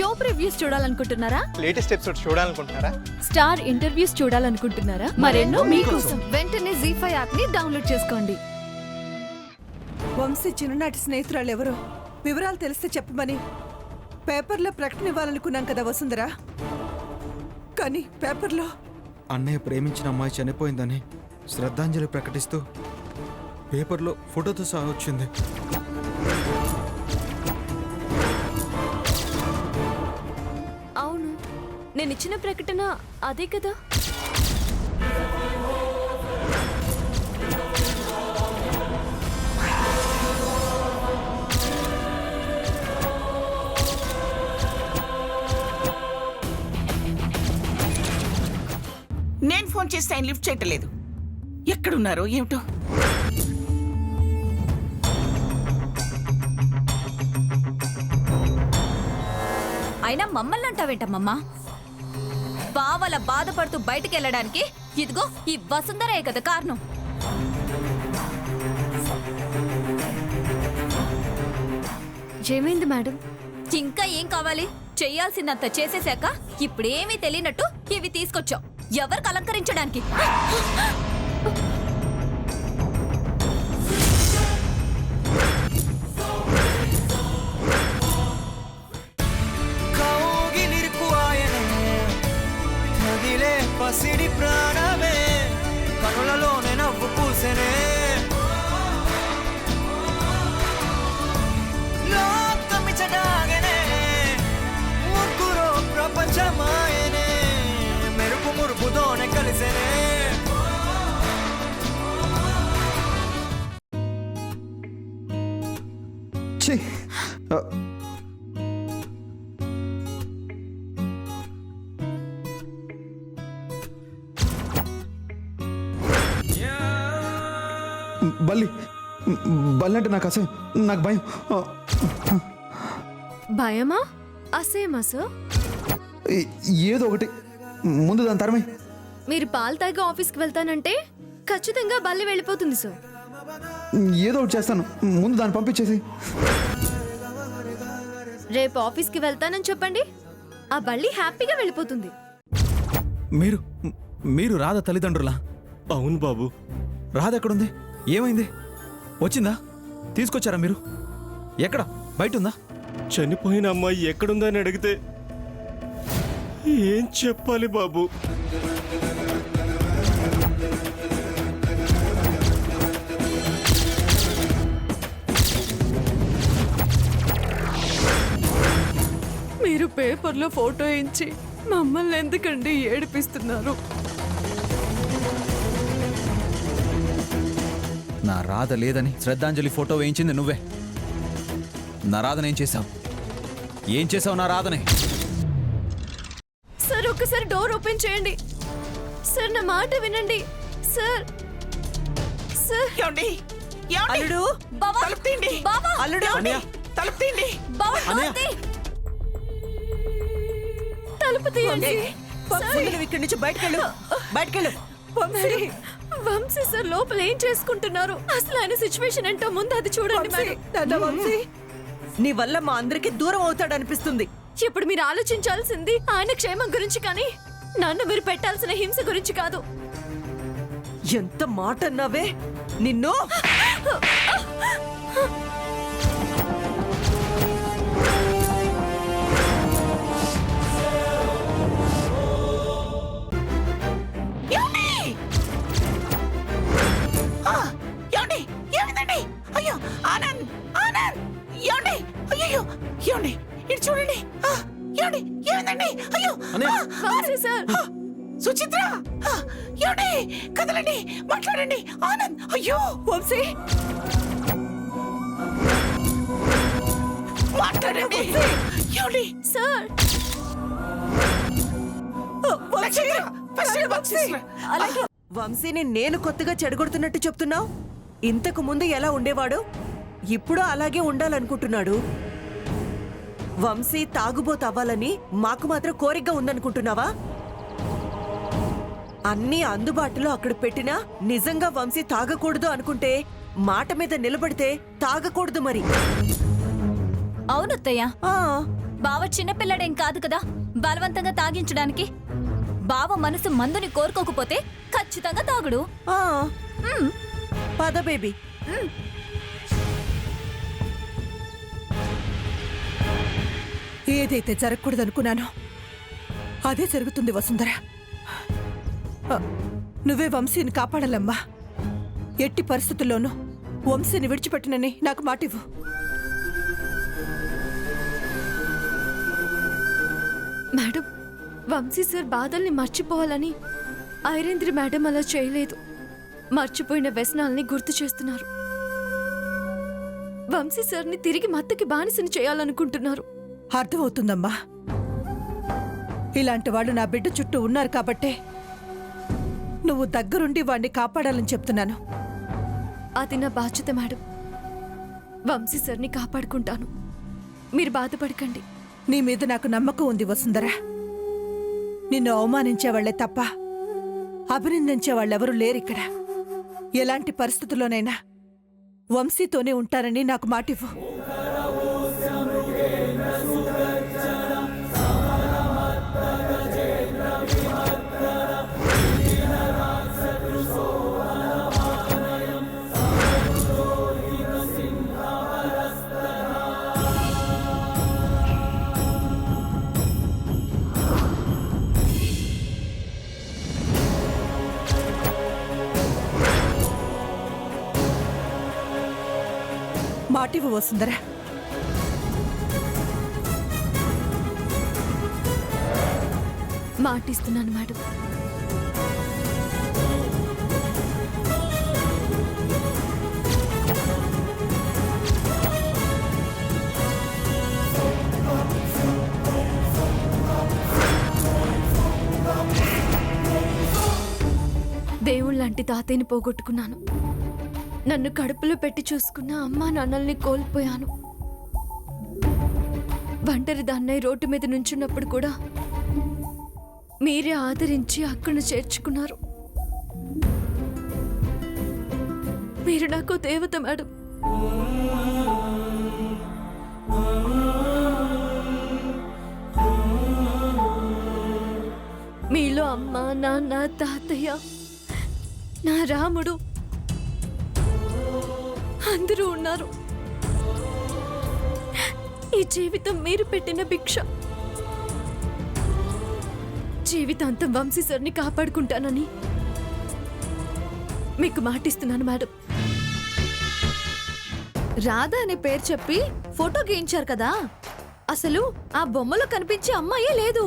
Show previews చూడాలనుకుంటున్నారా? Latest episode చూడాలనుకుంటున్నారా? Star interviews చూడాలనుకుంటున్నారా? మరెన్నో మీకోసం వెంటనే ZEE5 యాప్ ని డౌన్లోడ్ చేసుకోండి. వంశీ చిన్ననాటి స్నేహితురాలు ఎవరో వివరాలు తెలిస్తే చెప్పమని పేపర్లో ప్రకటన ఇవ్వాలనుకున్నాం కదా వసుంధరా. కానీ పేపర్లో అన్నయ్య ప్రేమించిన అమ్మాయి చనిపోయిందని శ్రద్ధాంజలి ప్రకటిస్తూ పేపర్లో ఫోటోతో సహా వచ్చింది. అవును, నేను ఇచ్చిన ప్రకటన అదే కదా. నేను ఫోన్ చేస్తే ఆయన లిఫ్ట్ చేయట్లేదు. ఎక్కడున్నారో ఏమిటో. అయినా మమ్మల్ని అంటావేంటమ్మమ్మా? బావల బాధపడుతూ బయటికి వెళ్ళడానికి ఇదిగో ఈ వసుంధరే కదా కారణం. ఏమైంది మేడం? ఇంకా ఏం కావాలి? చెయ్యాల్సిందంత చేసేశాక ఇప్పుడేమీ తెలియనట్టు ఇవి తీసుకొచ్చావు. ఎవరికి అలంకరించడానికి? పసిడి ప్రాణమే కనులలోనే నవ్వు పూసెనే లోకమిచడాగనే ముగ్గురు ప్రపంచమాయనే మెరుపు మురుపుతోనే కలిసెనే. ఛీ! బల్లి బల్లి అంటే నాకు అసహ్యం, నాకు భయం. భయమా అసేమా సార్? ఏదో ఒకటి ముందు దాని తరమే. మీరు పాలు తాగి ఆఫీస్కి వెళ్తానంటే ఖచ్చితంగా బల్లి వెళ్ళిపోతుంది సార్. ఏదో ఒకటి చేస్తాను, ముందు దాన్ని పంపించేసి. రేపు ఆఫీస్కి వెళ్తానని చెప్పండి, ఆ బల్లి హ్యాపీగా వెళ్ళిపోతుంది. మీరు రాధ తల్లిదండ్రులా? అవును బాబు. రాధ ఎక్కడుంది? ఏమైంది? వచ్చిందా? తీసుకొచ్చారా మీరు? ఎక్కడ? బయట ఉందా? చనిపోయిన అమ్మాయి ఎక్కడుందని అడిగితే ఏం చెప్పాలి బాబు? మీరు పేపర్లో ఫోటో వేయించి మమ్మల్ని ఎందుకండి ఏడిపిస్తున్నారు? నా రాధ లేదని శ్రద్ధాంజలి ఫోటో వేయించింది నువ్వే. నా రాధని ఏం చేశావు? ఏం చేసావు నా రాధని? సార్ ఒక్కసారి డోర్ ఓపెన్ చేయండి సార్, నా మాట వినండి సార్. సార్ ఏమండి? ఏమండి? అల్లుడు, బావా! తలుపు తీయండి. బావా! అల్లుడు, ఏమండి? తలుపు తీయండి. బావా, డోర్ తీ. తలుపు తీయండి. నువ్వు ఇక్కడి నుంచి బయటకెళ్ళు, బయటకెళ్ళు. వంశీ, వంశీ సార్ లోపల ఏం చేసుకుంటున్నారు? అసలు ఆయన సిచ్యువేషన్ ఏంటో ముందు అది చూడండి మేడం. నాన్న వంశీ, నీ వల్ల మా అందరికి దూరం అవుతాడనిపిస్తుంది. ఇప్పుడు మీరు ఆలోచించాల్సింది ఆయన క్షేమం గురించి, కానీ నన్ను మీరు పెట్టాల్సిన హింస గురించి కాదు. ఎంత మాట అన్నావే నిన్ను! ఏమండి? ఏమండి? ఏమైందండి? అయ్యో ఆనంద్, ఆనంద్! ఏమండి? అయ్యో ఏమండి? ఇటు చూడండి. ఏమండి? ఏమైందండి? అయ్యో వంశీ సార్, సుచిత్ర! ఏమండి? కదలండి, మాట్లాడండి. ఆనంద్! అయ్యో వంశీ, మాట్లాడండి. ఏమండి? Sir Vamsi, first Vamsi. అలాగే. వంశీని నేను కొత్తగా చెడగొడుతున్నట్టు చెప్తున్నావు. ఇంతకు ముందు ఎలా ఉండేవాడు ఇప్పుడు అలాగే ఉండాలనుకుంటున్నాడు. వంశీ తాగుబోతు అవ్వాలని మాకు మాత్రం కోరికగా ఉందనుకుంటున్నావా? అన్నీ అందుబాటులో అక్కడ పెట్టినా నిజంగా వంశీ తాగకూడదు అనుకుంటే మాట మీద నిలబడితే తాగకూడదు మరి. అవునత్తయ్య, ఆ బావ చిన్నపిల్లడేం కాదు కదా బలవంతంగా తాగించడానికి. బావ మనసు మందుని కోరుకోకపోతే ఖచ్చితంగా తాగుడు. ఆ, పద బేబీ. ఏదైతే జరగకూడదనుకున్నానో అదే జరుగుతుంది వసుంధర. ఆ, నువ్వే వంశీని కాపాడాలమ్మా. ఎట్టి పరిస్థితుల్లోనూ వంశీని విడిచిపెట్టనని నాకు మాటివ్వు. మేడం, వంశీ సార్ బాధల్ని మర్చిపోవాలని ఐరేంద్రి మేడం అలా చేయలేదు. మర్చిపోయిన వ్యసనాల్ని గుర్తు చేస్తున్నారు. వంశీ సార్ని తిరిగి మత్తకి బానిసని చేయాలనుకుంటున్నారు. అర్థమవుతుందమ్మా. ఇలాంటి వాళ్ళు నా బిడ్డ చుట్టూ ఉన్నారు కాబట్టే నువ్వు దగ్గరుండి వాణ్ణి కాపాడాలని చెప్తున్నాను. అది నా బాధ్యత మేడం. వంశీ సార్ని కాపాడుకుంటాను. మీరు బాధపడకండి. నీ మీద నాకు నమ్మకం ఉంది వసుంధర. నిన్ను అవమానించేవాళ్లే తప్ప అభినందించే వాళ్ళెవరూ లేరిక్కడ. ఎలాంటి పరిస్థితుల్లోనైనా వంశీతోనే ఉంటానని నాకు మాటివ్వు. మాటివ్వు వసుంధర. మాటిస్తున్నాను మేడం. దేవుళ్ళంటి తాతయ్యని పోగొట్టుకున్నాను. నన్ను కడుపులో పెట్టి చూసుకున్న అమ్మా నాన్నల్ని కోల్పోయాను. ఒంటరి దాన్నై రోడ్డు మీద నుంచున్నప్పుడు కూడా మీరే ఆదరించి అక్కను చేర్చుకున్నారు. మీరు నాకు దేవత మేడం. మీలో అమ్మ నాన్న తాతయ్య నా రాముడు అందరూ ఉన్నారు. ఈ జీవితం మీరు పెట్టిన భిక్ష. జీవితాంతం వంశీ సార్ని కాపాడుకుంటానని మీకు మాటిస్తున్నాను మేడం. రాధ అనే పేరు చెప్పి ఫోటో గీయించారు కదా, అసలు ఆ బొమ్మలో కనిపించే అమ్మాయే లేదు.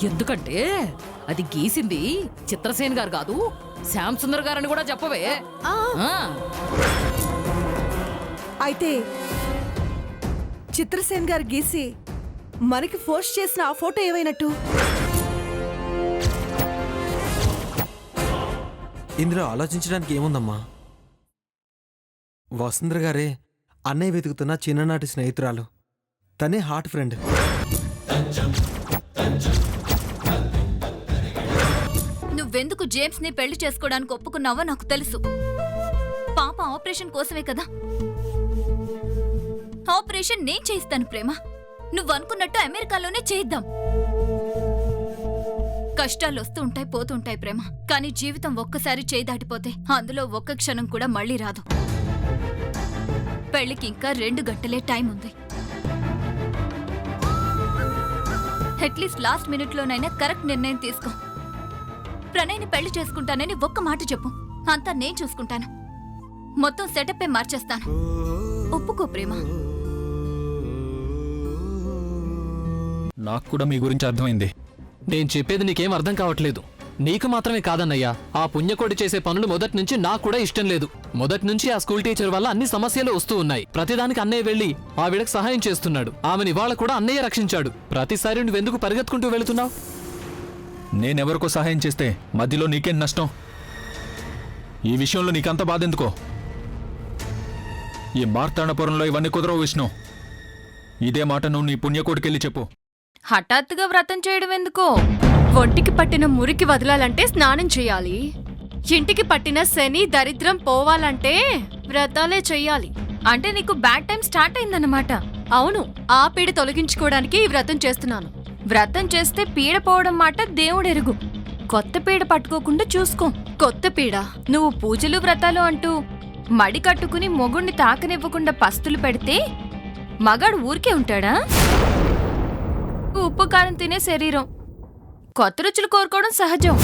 ఎందుకంటే అది గీసింది చిత్రసేన్ గారు కాదు, శ్యామ్ సుందర్ గారని కూడా చెప్పవే. ఆ, ఆ, అయితే చిత్రసేన్ గారు గీసి మనకి పోస్ట్ చేసిన ఆ ఫోటో ఏమైనట్టు? ఇందులో ఆలోచించడానికి ఏముందమ్మా? వసుంధర గారే అన్నయ్య వెతుకుతున్న చిన్ననాటి స్నేహితురాలు. తనే హార్ట్ ఫ్రెండ్. నువ్వెందుకు జేమ్స్ ని పెళ్లి చేసుకోవడానికి ఒప్పుకున్నావో నాకు తెలుసు. పాప ఆపరేషన్ కోసమే కదా. ఆపరేషన్ నేను చేయిస్తాను ప్రేమ. నువ్వు అనుకున్నట్టు అమెరికాలోనే చేయిద్దాం. కష్టాలు వస్తూ ఉంటాయి, పోతుంటాయి ప్రేమ. కానీ జీవితం ఒక్కసారి చేయి దాటిపోతే అందులో ఒక్క క్షణం కూడా మళ్ళీ రాదు. పెళ్లికి ఇంకా 2 గంటలే టైం ఉంది. అట్లీస్ట్ లాస్ట్ మినిట్లోనైనా కరెక్ట్ నిర్ణయం తీసుకో. ప్రణయ్ని పెళ్లి చేసుకుంటానని ఒక్క మాట చెప్పు. అంతా నేను చూసుకుంటాను. మొత్తం సెటప్పే మార్చేస్తాను. ఒప్పుకో ప్రేమ. నాకు కూడా మీ గురించి అర్థమైంది. నేను చెప్పేది నీకేం అర్థం కావట్లేదు. నీకు మాత్రమే కాదన్నయ్యా, ఆ పుణ్యకోటి చేసే పనులు మొదటి నుంచి నాకు కూడా ఇష్టం లేదు. మొదటి నుంచి ఆ స్కూల్ టీచర్ వల్ల అన్ని సమస్యలు వస్తూ ఉన్నాయి. ప్రతిదానికి అన్నయ్య వెళ్లి ఆవిడకు సహాయం చేస్తున్నాడు. ఆమెని ఇవాళ కూడా అన్నయ్య రక్షించాడు. ప్రతిసారి నువ్వెందుకు పరిగెత్తుకుంటూ వెళుతున్నావు? నేనెవరికో సహాయం చేస్తే మధ్యలో నీకేం నష్టం? ఈ విషయంలో నీకంత బాధ ఎందుకో? ఈ మార్తాండపురంలో ఇవన్నీ కుదరవు విష్ణు. ఇదే మాట నువ్వు నీ పుణ్యకోటికెళ్ళి చెప్పు. హఠాత్తుగా వ్రతం చేయడం ఎందుకో? ఒంటికి పట్టిన మురికి వదలాలంటే స్నానం చేయాలి. ఇంటికి పట్టిన శని దరిద్రం పోవాలంటే వ్రతాలే చెయ్యాలి. అంటే నీకు బ్యాడ్ టైం స్టార్ట్ అయిందన్నమాట. అవును, ఆ పీడ తొలగించుకోవడానికి ఈ వ్రతం చేస్తున్నాను. వ్రతం చేస్తే పీడ పోవడం మాట దేవుడెరుగు. కొత్త పీడ పట్టుకోకుండా చూసుకో. కొత్త పీడ? నువ్వు పూజలు వ్రతాలు అంటూ మడి కట్టుకుని మొగుణ్ణి తాకనివ్వకుండా పస్తులు పెడితే మగాడు ఊరికే ఉంటాడా? ఉప్పు కారం తినే శరీరం, కొత్త రుచులు కోరుకోవడం సహజం.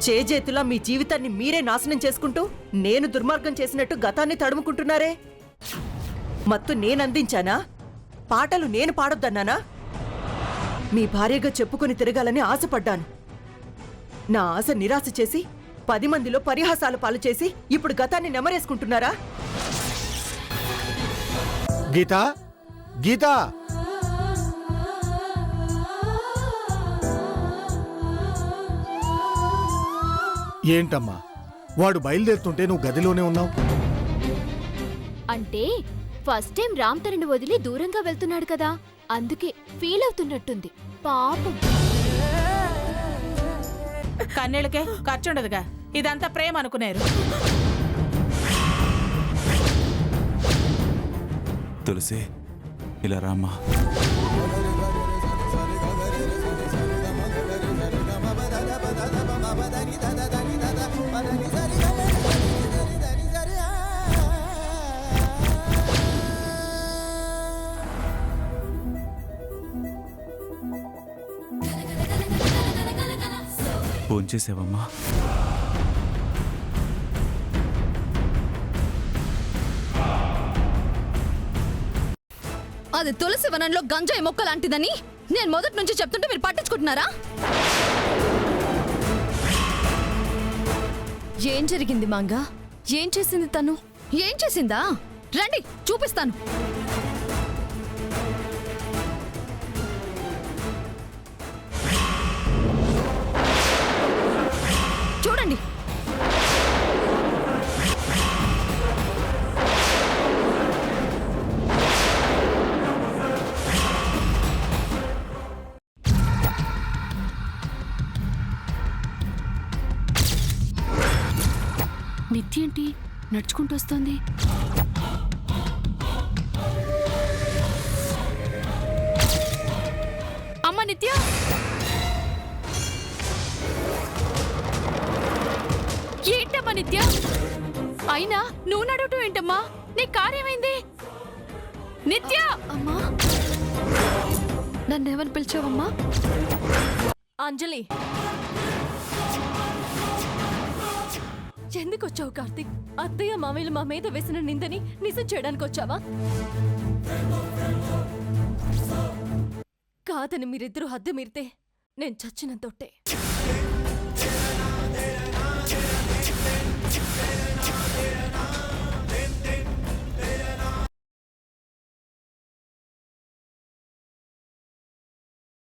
చేజేతులా మీ జీవితాన్ని మీరే నాశనం చేసుకుంటూ నేను దుర్మార్గం చేసినట్టు గతాన్ని తడుముకుంటున్నారే. మత్తు నేనందించానా? పాటలు నేను పాడొద్దన్నానా? మీ భార్యగా చెప్పుకొని తిరగాలని ఆశపడ్డాను. నా ఆశ నిరాశ చేసి 10 మందిలో పరిహాసాలు పాలు చేసి ఇప్పుడు గతాన్ని నెమరేసుకుంటున్నారా? గీతా, గీతా, ఏంటమ్మా వాడు బయలుదేరుతుంటే నువ్వు గదిలోనే ఉన్నావు? అంటే ఫస్ట్ టైం రామ్ తరుణ్ వదిలి దూరంగా వెళ్తున్నాడు కదా, అందుకే ఫీల్ అవుతున్నట్టుంది పాపం. కన్నీళ్ళకే ఖర్చుండదుగా, ఇదంతా ప్రేమ అనుకునేరు. తులసి, ఇలా రామ్మా. ఫోన్ చేసావమ్మా? అది తులసి వనంలో గంజాయి మొక్క లాంటిదని నేను మొదటి నుంచి చెప్తుంటే మీరు పట్టించుకుంటున్నారా? ఏం జరిగింది మాంగా? ఏం చేసింది తను? ఏం చేసిందా? రండి చూపిస్తాను. చూడండి. నిత్య ఏంటి నడుచుకుంటూ వస్తోంది? అమ్మ నిత్య! ఏంటమ్మా నిత్య? అయినా నువ్వు నడవటం ఏంటమ్మా? నీ కారేమైంది? నిత్య! అమ్మా నన్నేమని పిలిచావమ్మా? అంజలి, ఎందుకు వచ్చావు కార్తీక్? అత్తయ్య మామయ్యలు మా మీద వేసిన నిందని నిజం చేయడానికి వచ్చావా? కాదని మీరిద్దరూ హద్దు మీరితే నేను చచ్చిన తొట్టే.